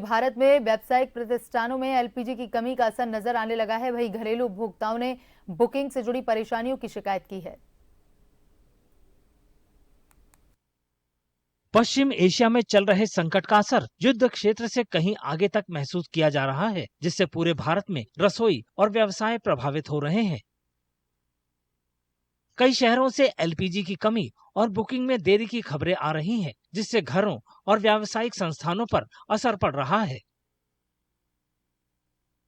भारत में व्यावसायिक प्रतिष्ठानों में एलपीजी की कमी का असर नजर आने लगा है। वहीं घरेलू उपभोक्ताओं ने बुकिंग से जुड़ी परेशानियों की शिकायत की है। पश्चिम एशिया में चल रहे संकट का असर युद्ध क्षेत्र से कहीं आगे तक महसूस किया जा रहा है, जिससे पूरे भारत में रसोई और व्यवसाय प्रभावित हो रहे हैं। कई शहरों से एलपीजी की कमी और बुकिंग में देरी की खबरें आ रही हैं, जिससे घरों और व्यावसायिक संस्थानों पर असर पड़ रहा है।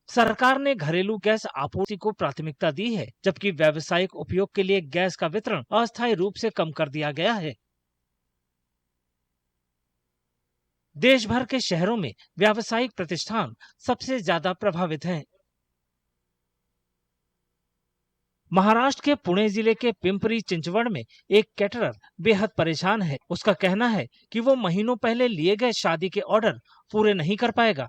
सरकार ने घरेलू गैस आपूर्ति को प्राथमिकता दी है, जबकि व्यावसायिक उपयोग के लिए गैस का वितरण अस्थायी रूप से कम कर दिया गया है। देश भर के शहरों में व्यावसायिक प्रतिष्ठान सबसे ज्यादा प्रभावित हैं। महाराष्ट्र के पुणे जिले के पिंपरी चिंचवड़ में एक कैटरर बेहद परेशान है। उसका कहना है कि वो महीनों पहले लिए गए शादी के ऑर्डर पूरे नहीं कर पाएगा।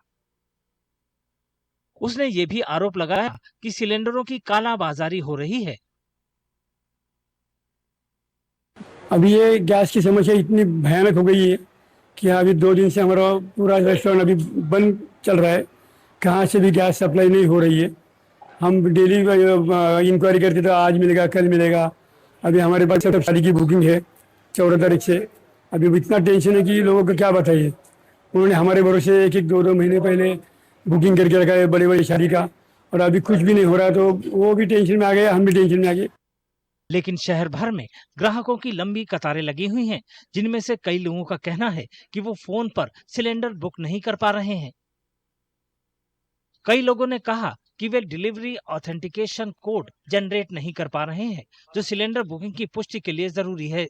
उसने ये भी आरोप लगाया कि सिलेंडरों की कालाबाजारी हो रही है। अभी ये गैस की समस्या इतनी भयानक हो गई है कि अभी 2 दिन से हमारा पूरा रेस्टोरेंट अभी बंद चल रहा है। कहाँ से भी गैस सप्लाई नहीं हो रही है। हम डेली इंक्वायरी करते तो आज मिलेगा, कल मिलेगा। अभी हमारे पास सब शादी की बुकिंग है 14 तारीख से। अभी इतना टेंशन है कि लोगों को क्या बताइए। उन्होंने हमारे भरोसे 1-2 महीने पहले बुकिंग करके रखा है बड़ी बड़ी शादी का, और अभी कुछ भी नहीं हो रहा। तो वो भी टेंशन में आ गए, हम भी टेंशन में आ गए। लेकिन शहर भर में ग्राहकों की लंबी कतारें लगी हुई हैं, जिनमें से कई लोगों का कहना है कि वो फोन पर सिलेंडर बुक नहीं कर पा रहे हैं। कई लोगों ने कहा कि वे डिलीवरी ऑथेंटिकेशन कोड जनरेट नहीं कर पा रहे हैं, जो सिलेंडर बुकिंग की पुष्टि के लिए जरूरी है।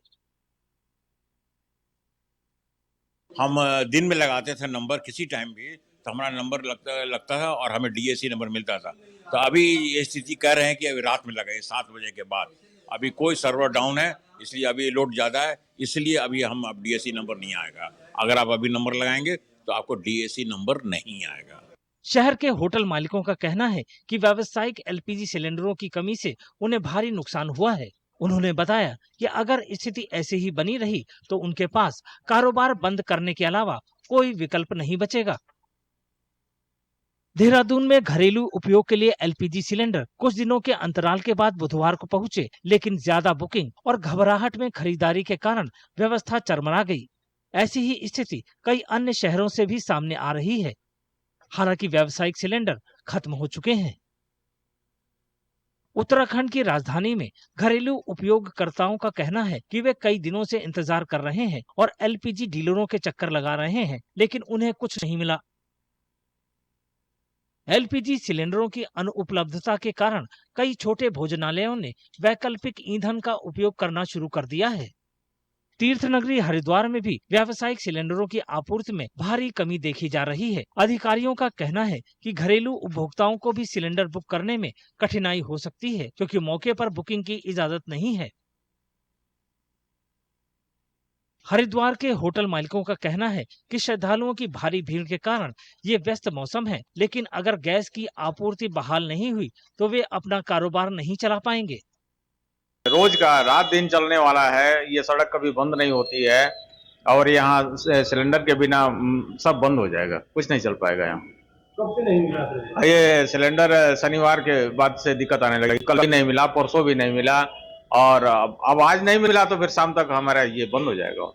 हम दिन में लगाते थे नंबर, किसी टाइम भी तो हमारा नंबर लगता था और हमें डीएसी नंबर मिलता था। तो अभी ये स्थिति कह रहे हैं कि अभी रात में लगे 7 बजे के बाद। अभी कोई सर्वर डाउन है, इसलिए अभी लोड ज्यादा है, इसलिए अभी हम अब डीएसी नंबर नहीं आएगा। अगर आप अभी नंबर लगाएंगे तो आपको डीएसी नंबर नहीं आएगा। शहर के होटल मालिकों का कहना है कि व्यावसायिक एलपीजी सिलेंडरों की कमी से उन्हें भारी नुकसान हुआ है। उन्होंने बताया कि अगर स्थिति ऐसी ही बनी रही तो उनके पास कारोबार बंद करने के अलावा कोई विकल्प नहीं बचेगा। देहरादून में घरेलू उपयोग के लिए एलपीजी सिलेंडर कुछ दिनों के अंतराल के बाद बुधवार को पहुंचे, लेकिन ज्यादा बुकिंग और घबराहट में खरीदारी के कारण व्यवस्था चरमरा गई। ऐसी ही स्थिति कई अन्य शहरों से भी सामने आ रही है। हालांकि व्यावसायिक सिलेंडर खत्म हो चुके हैं। उत्तराखंड की राजधानी में घरेलू उपयोगकर्ताओं का कहना है कि वे कई दिनों से इंतजार कर रहे हैं और एलपीजी डीलरों के चक्कर लगा रहे हैं, लेकिन उन्हें कुछ नहीं मिला। एलपीजी सिलेंडरों की अनुपलब्धता के कारण कई छोटे भोजनालयों ने वैकल्पिक ईंधन का उपयोग करना शुरू कर दिया है। तीर्थनगरी हरिद्वार में भी व्यावसायिक सिलेंडरों की आपूर्ति में भारी कमी देखी जा रही है। अधिकारियों का कहना है कि घरेलू उपभोक्ताओं को भी सिलेंडर बुक करने में कठिनाई हो सकती है, क्योंकि मौके पर बुकिंग की इजाजत नहीं है। हरिद्वार के होटल मालिकों का कहना है कि श्रद्धालुओं की भारी भीड़ के कारण ये व्यस्त मौसम है, लेकिन अगर गैस की आपूर्ति बहाल नहीं हुई तो वे अपना कारोबार नहीं चला पाएंगे। रोज का रात दिन चलने वाला है, ये सड़क कभी बंद नहीं होती है और यहाँ सिलेंडर के बिना सब बंद हो जाएगा, कुछ नहीं चल पाएगा यहाँ। कब से नहीं मिला? ये सिलेंडर शनिवार के बाद से दिक्कत आने लगी। कल भी नहीं मिला, परसों भी नहीं मिला और अब आज नहीं मिला तो फिर शाम तक हमारा ये बंद हो जाएगा।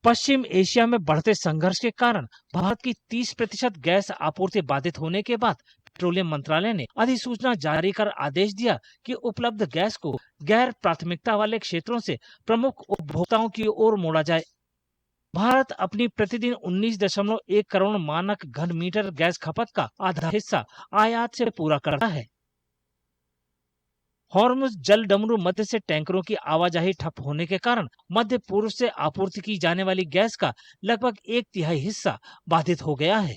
पश्चिम एशिया में बढ़ते संघर्ष के कारण भारत की 30% गैस आपूर्ति बाधित होने के बाद पेट्रोलियम मंत्रालय ने अधिसूचना जारी कर आदेश दिया कि उपलब्ध गैस को गैर प्राथमिकता वाले क्षेत्रों से प्रमुख उपभोक्ताओं की ओर मोड़ा जाए। भारत अपनी प्रतिदिन 19.1 करोड़ मानक घन मीटर गैस खपत का आधा हिस्सा आयात से पूरा करता है। हॉर्मुज जल डमरू मध्य से टैंकरों की आवाजाही ठप होने के कारण मध्य पूर्व से आपूर्ति की जाने वाली गैस का लगभग 1/3 हिस्सा बाधित हो गया है।